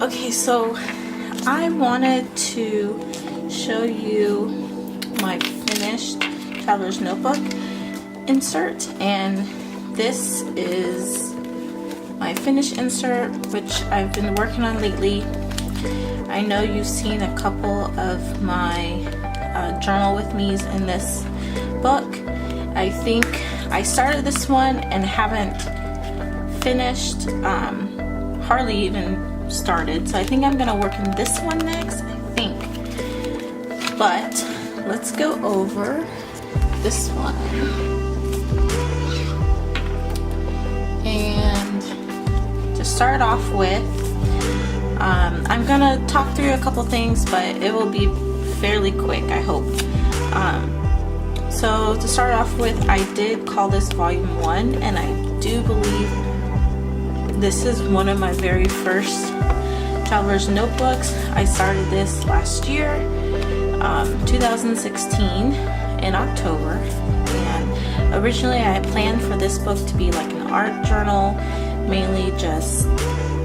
Okay, so I wanted to show you my finished traveler's notebook insert, and this is my finished insert, which I've been working on lately. I know you've seen a couple of my journal with me's in this book. I think I started this one and haven't finished, hardly even started, so I think I'm gonna work on this one next, I think. But let's go over this one. And to start off with, I'm gonna talk through a couple things, but it will be fairly quick, I hope. So to start off with, I did call this volume 1, and I do believe this is one of my very first traveler's notebooks. I started this last year, 2016 in October, and originally I had planned for this book to be like an art journal, mainly just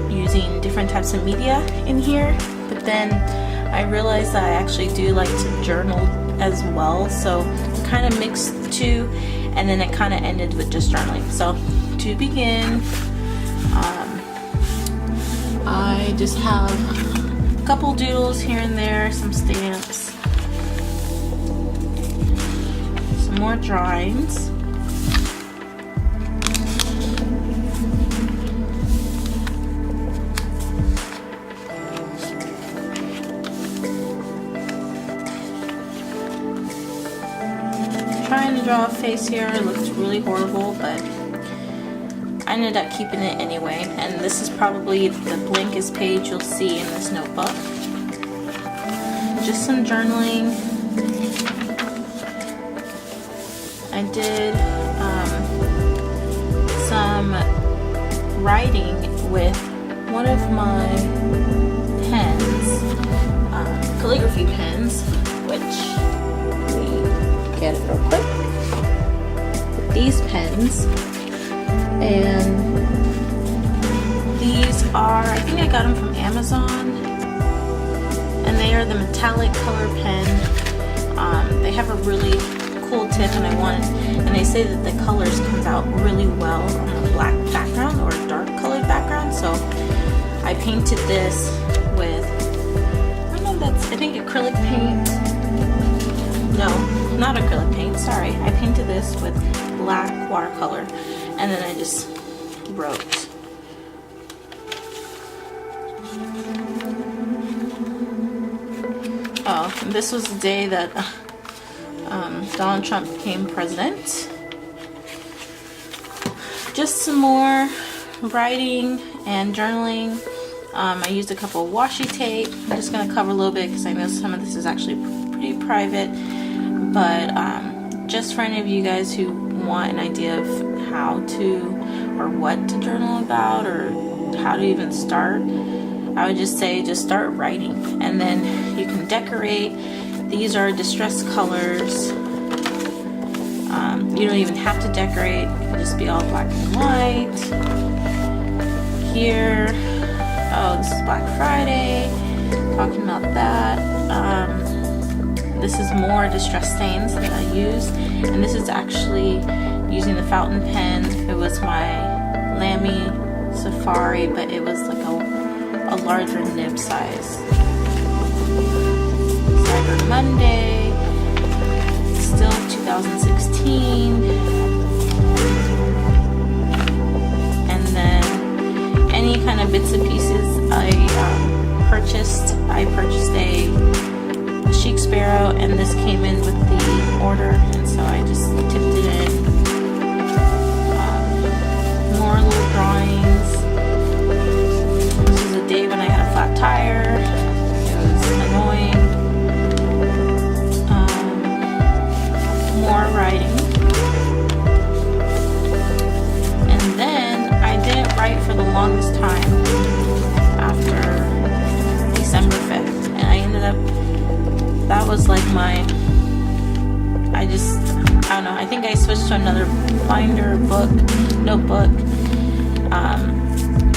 using different types of media in here, but then I realized that I actually do like to journal as well, so kind of mixed the two, and then it kind of ended with just journaling. So to begin, I just have a couple doodles here and there, some stamps, some more drawings. Trying to draw a face here, it looks really horrible, but I ended up keeping it anyway, and this is probably the blankest page you'll see in this notebook. Just some journaling. I did some writing with one of my pens, calligraphy pens, which get it real quick. These pens, and these are, I think I got them from Amazon, and they are the metallic color pen. They have a really cool tip, and they say that the colors comes out really well on a black background or a dark colored background. So I painted this with, I don't know, I think acrylic paint. No, not acrylic paint, sorry. I painted this with black watercolor, and then I just wrote. Oh, and this was the day that Donald Trump became president. Just some more writing and journaling. I used a couple of washi tape. I'm just going to cover a little bit because I know some of this is actually pretty private. But just for any of you guys who want an idea of how to or what to journal about or how to even start, I would just say just start writing, and then you can decorate. These are distress colors. You don't even have to decorate, it can just be all black and white. Here, oh, this is Black Friday, talking about that. This is more distress stains that I use, and this is actually using the fountain pen. It was my Lamy Safari, but it was like a larger nib size. Cyber Monday, still 2016, and then any kind of bits and pieces I purchased. I purchased a Chic Sparrow, and this came in with the order, and so I just tipped it in. More little drawings. This was a day when I had a flat tire. It was annoying. More writing. And then I didn't write for the longest time after December 5th, and I ended up, that was like my, I don't know, I think I switched to another binder notebook,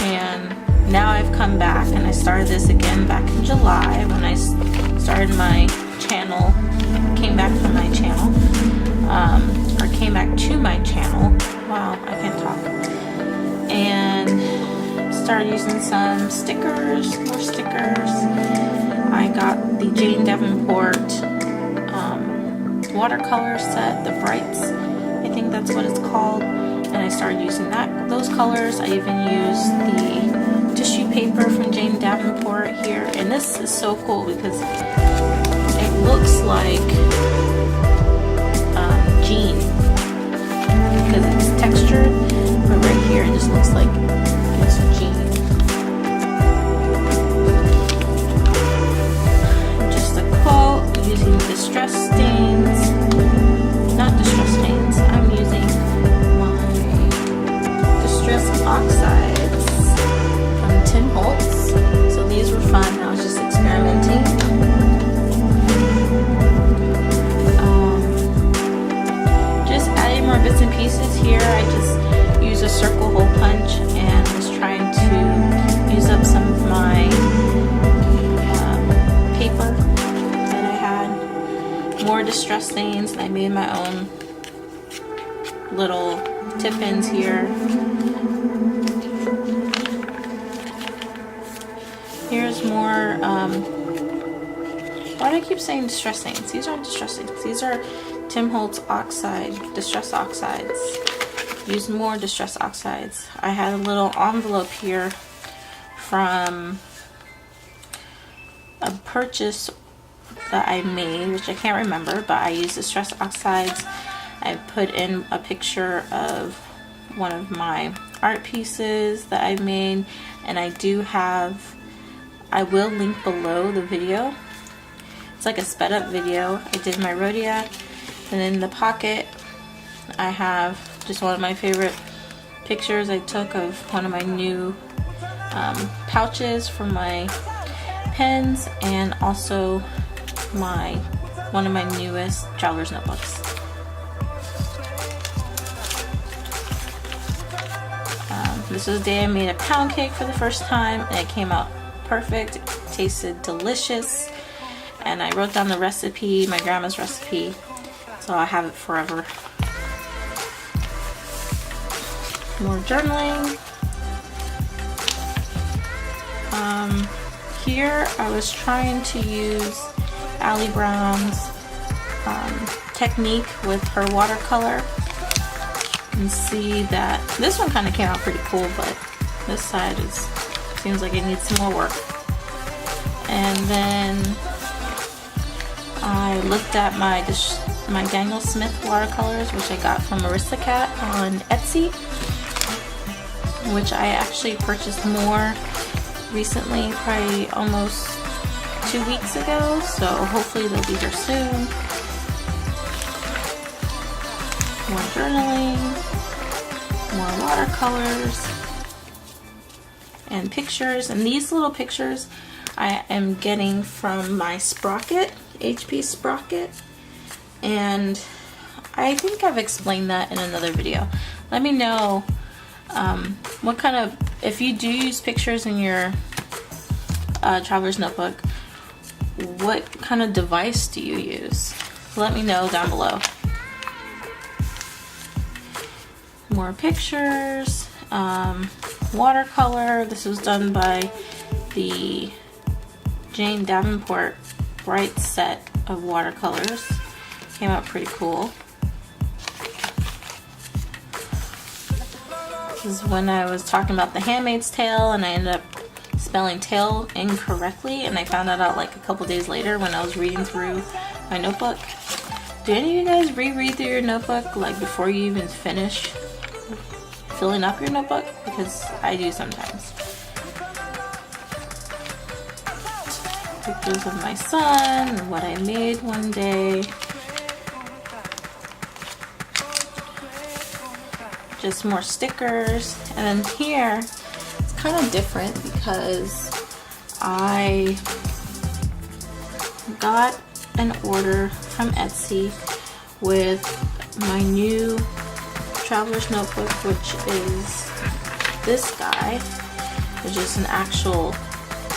and now I've come back and I started this again back in July when I started my channel, came back from my channel, or came back to my channel. Wow, I can't talk. And started using some stickers, more stickers. I got the Jane Davenport watercolor set, the Brights, I think that's what it's called. And I started using those colors. I even used the tissue paper from Jane Davenport here. And this is so cool because it looks like jean because it's textured, but right here it just looks like it's jean. Just a quote, using distress stains, not distress stains, I'm using my distress oxides from Tim Holtz. So these were fun, I was just experimenting. More bits and pieces here. I just used a circle hole punch and was trying to use up some of my paper that I had. More distress stains, and I made my own little tip-ins here. Here's more, why do I keep saying distress stains? These aren't distress stains. These are Tim Holtz Distress Oxides. Use more Distress Oxides. I had a little envelope here from a purchase that I made, which I can't remember, but I used Distress Oxides. I put in a picture of one of my art pieces that I made, and I will link below the video. It's like a sped up video. I did my Rhodiac. And in the pocket, I have just one of my favorite pictures I took of one of my new pouches for my pens, and also one of my newest traveler's notebooks. This was the day I made a pound cake for the first time, and it came out perfect. It tasted delicious, and I wrote down the recipe, my grandma's recipe. So I have it forever. More journaling. Here I was trying to use Ali Brown's technique with her watercolor, and see that this one kind of came out pretty cool, but this side seems like it needs some more work. And then I looked at my Daniel Smith watercolors, which I got from Aristocat on Etsy, which I actually purchased more recently, probably almost 2 weeks ago, so hopefully they'll be here soon. More journaling, more watercolors, and pictures. And these little pictures I am getting from my Sprocket, HP Sprocket. And I think I've explained that in another video. Let me know what kind of, if you do use pictures in your traveler's notebook, what kind of device do you use? Let me know down below. More pictures, watercolor. This was done by the Jane Davenport Bright set of watercolors. Came out pretty cool. This is when I was talking about The Handmaid's Tale, and I ended up spelling tail incorrectly, and I found that out like a couple days later when I was reading through my notebook. Do any of you guys reread through your notebook like before you even finish filling up your notebook? Because I do sometimes. Pictures of my son and what I made one day. Just more stickers. And then here, it's kind of different because I got an order from Etsy with my new traveler's notebook, which is this guy. which is an actual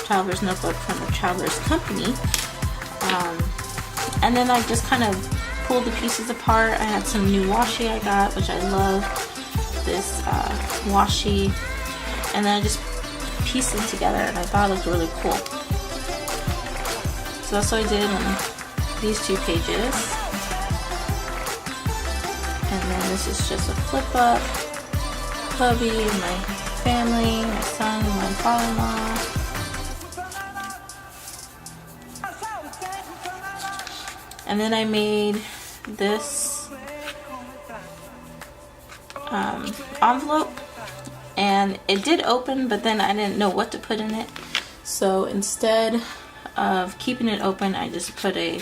traveler's notebook from the Traveler's Company. And then I just kind of pulled the pieces apart. I had some new washi I got, which I love, this washi, and then I just pieced them together, and I thought it looked really cool. So that's what I did on these 2 pages. And then this is just a flip up, hubby, my family, my son, my father-in-law. And then I made this envelope, and it did open, but then I didn't know what to put in it. So instead of keeping it open, I just put a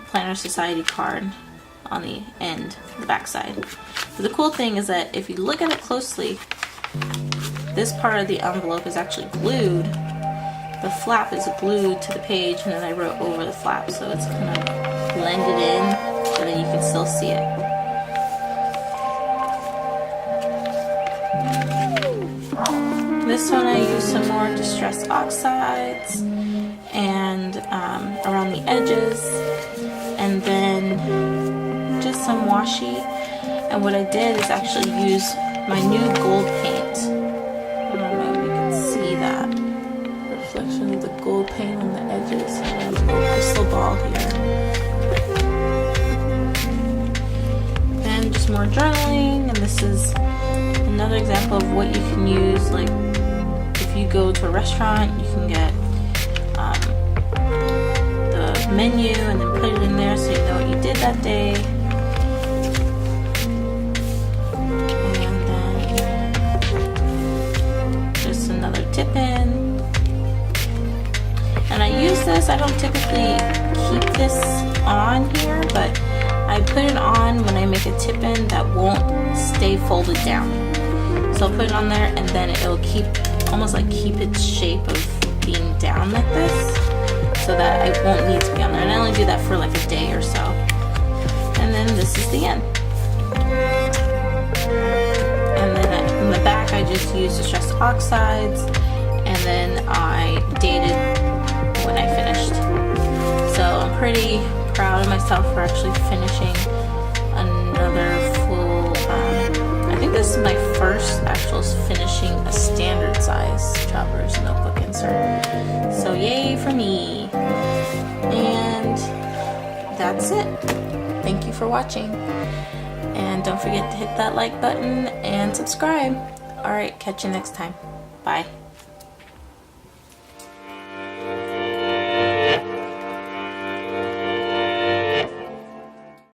Planner Society card on the end, the back side. But the cool thing is that if you look at it closely, this part of the envelope is actually glued. The flap is glued to the page, and then I wrote over the flap, so it's kind of blended in, so that you can still see it. This one I used some more distressed oxides and around the edges, and then just some washi. And what I did is actually use my new gold paint. I don't know if you can see that reflection of the gold paint on the edges. There's a little crystal ball here. And just more journaling, and this is another example of what you can use. Like if you go to a restaurant, you can get the menu and then put it in there so you know what you did that day. And then just another tip in. And I use this, I don't typically keep this on here, but I put it on when I make a tip in that won't stay folded down. So I'll put it on there, and then it'll keep, almost like keep its shape of being down like this, so that it won't need to be on there. And I only do that for like a day or so. And then this is the end. And then in the back I just used distressed oxides, and then I dated when I finished. So I'm pretty proud of myself for actually finishing another full, I think this is my first actual finishing a standard size Traveler's Notebook insert. So yay for me. And that's it. Thank you for watching. And don't forget to hit that like button and subscribe. Alright, catch you next time. Bye.